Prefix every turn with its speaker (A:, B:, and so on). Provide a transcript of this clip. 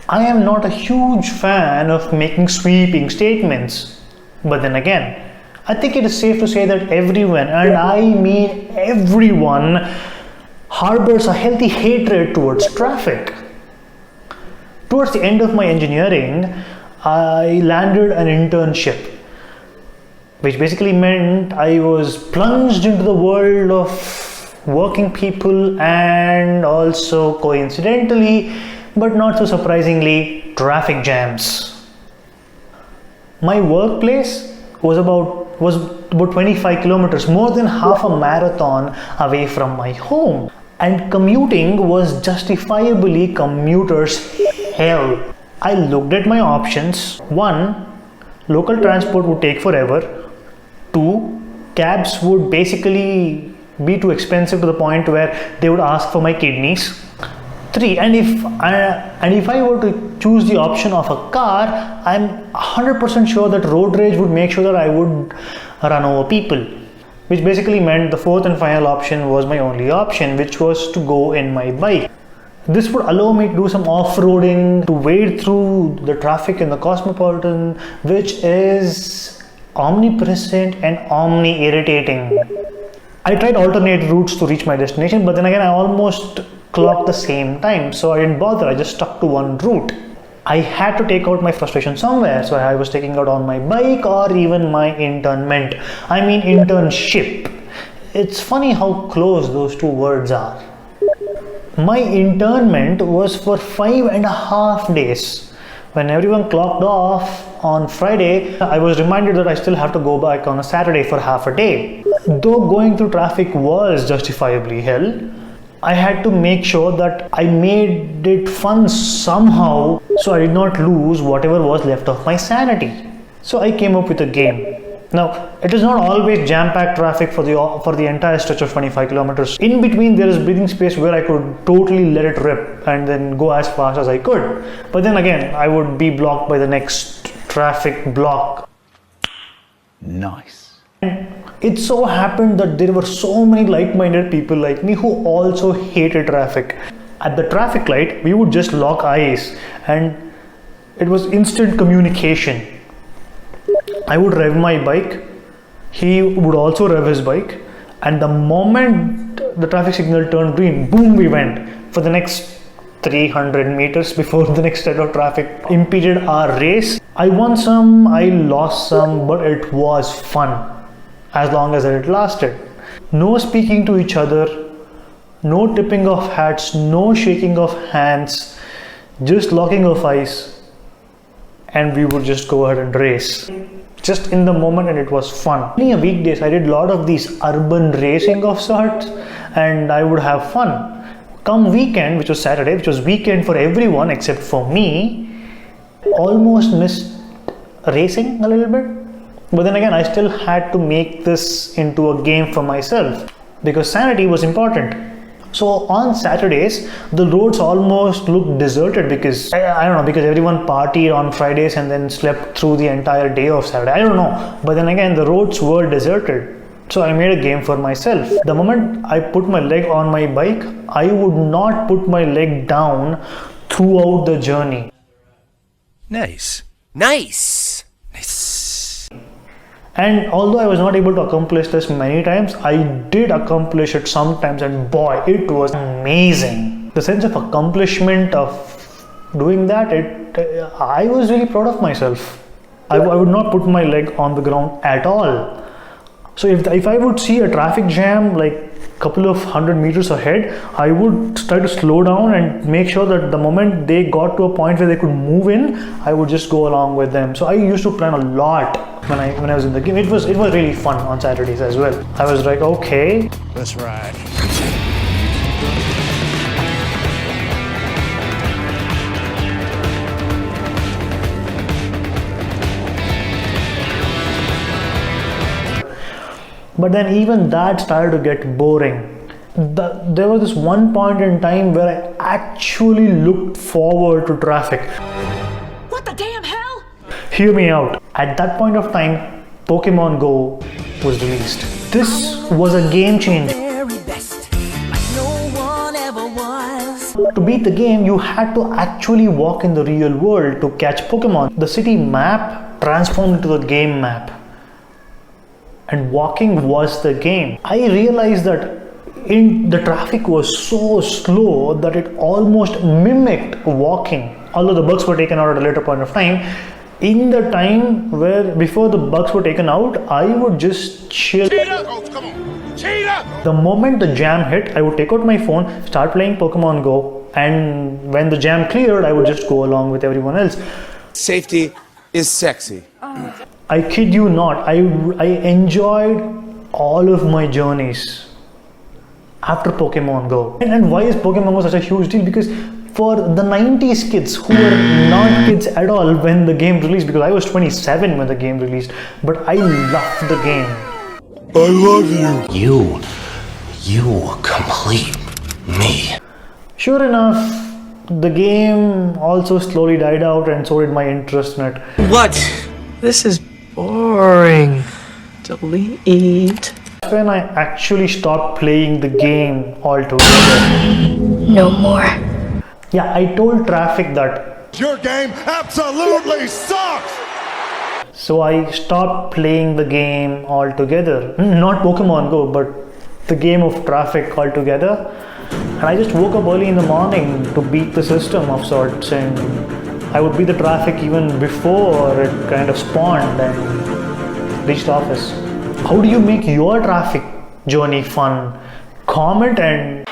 A: I am not a huge fan of making sweeping statements, but then again, I think it is safe to say that everyone, and I mean everyone, harbors a healthy hatred towards traffic. Towards the end of my engineering, I landed an internship, which basically meant I was plunged into the world of working people and also coincidentally, but not so surprisingly, traffic jams. My workplace was about 25 kilometers, more than half a marathon away from my home. And commuting was justifiably commuters' hell. I looked at my options. 1, local transport would take forever. 2, cabs would basically be too expensive to the point where they would ask for my kidneys. 3, and if I were to choose the option of a car, I'm 100% sure that road rage would make sure that I would run over people, which basically meant the 4th and final option was my only option, which was to go in my bike. This would allow me to do some off-roading, to wade through the traffic in the Cosmopolitan, which is omnipresent and omni-irritating. I tried alternate routes to reach my destination, but then again I almost clocked the same time, so I didn't bother. I just stuck to one route. I had to take out my frustration somewhere, so I was taking out on my bike or even my internment. I mean internship. It's funny how close those two words are. My internment was for 5.5 days. When everyone clocked off on Friday, I was reminded that I still have to go back on a Saturday for half a day. Though going through traffic was justifiably hell, I had to make sure that I made it fun somehow so I did not lose whatever was left of my sanity. So I came up with a game. Now, it is not always jam-packed traffic for the entire stretch of 25 kilometers. In between, there is breathing space where I could totally let it rip and then go as fast as I could. But then again, I would be blocked by the next traffic block.
B: Nice.
A: And it so happened that there were so many like-minded people like me who also hated traffic. At the traffic light, we would just lock eyes and it was instant communication. I would rev my bike, he would also rev his bike, and the moment the traffic signal turned green, boom, we went for the next 300 meters before the next set of traffic impeded our race. I won some, I lost some, but it was fun as long as it lasted. No speaking to each other, no tipping of hats, no shaking of hands, just locking of eyes, and we would just go ahead and race. Just in the moment, and it was fun. In weekdays, I did a lot of these urban racing of sorts, and I would have fun. Come weekend, which was Saturday, which was weekend for everyone except for me, almost missed racing a little bit. But then again, I still had to make this into a game for myself because sanity was important. So on Saturdays, the roads almost looked deserted because, I don't know, because everyone partied on Fridays and then slept through the entire day of Saturday. I don't know. But then again, the roads were deserted. So I made a game for myself. The moment I put my leg on my bike, I would not put my leg down throughout the journey.
B: Nice. Nice. Nice.
A: And although I was not able to accomplish this many times, I did accomplish it sometimes, and boy, it was amazing. The sense of accomplishment of doing that, I was really proud of myself. I would not put my leg on the ground at all. So if I would see a traffic jam like a couple of 100 meters ahead, I would try to slow down and make sure that the moment they got to a point where they could move in, I would just go along with them. So I used to plan a lot when I was in the game. It was really fun on Saturdays as well. I was like, okay,
B: That's right.
A: but then even that started to get boring. There was this one point in time where I actually looked forward to traffic.
C: What the damn hell?
A: Hear me out. At that point of time, Pokemon Go was released. This was a game changer.
C: Very best, like no one ever was.
A: To beat the game, you had to actually walk in the real world to catch Pokemon. The city map transformed into the game map, and walking was the game. I realized that the traffic was so slow that it almost mimicked walking. Although the bugs were taken out at a later point of time, in the time where before the bugs were taken out, I would just chill. The moment the jam hit, I would take out my phone, start playing Pokemon Go, and when the jam cleared, I would just go along with everyone else.
D: Safety is sexy.
A: I kid you not, I enjoyed all of my journeys after Pokemon Go. And why is Pokemon Go such a huge deal? Because for the 90s kids who were not kids at all when the game released, because I was 27 when the game released, but I loved the game.
D: I love you.
B: You complete me.
A: Sure enough, the game also slowly died out, and so did my interest in it.
D: What?
E: This is boring. Delete.
A: That's when I actually stopped playing the game altogether.
F: No more.
A: Yeah, I told Traffic that.
G: Your game absolutely sucks!
A: So I stopped playing the game altogether. Not Pokemon Go, but the game of Traffic altogether. And I just woke up early in the morning to beat the system of sorts, and I would beat the Traffic even before it kind of spawned and reached office. How do you make your Traffic journey fun? Comment and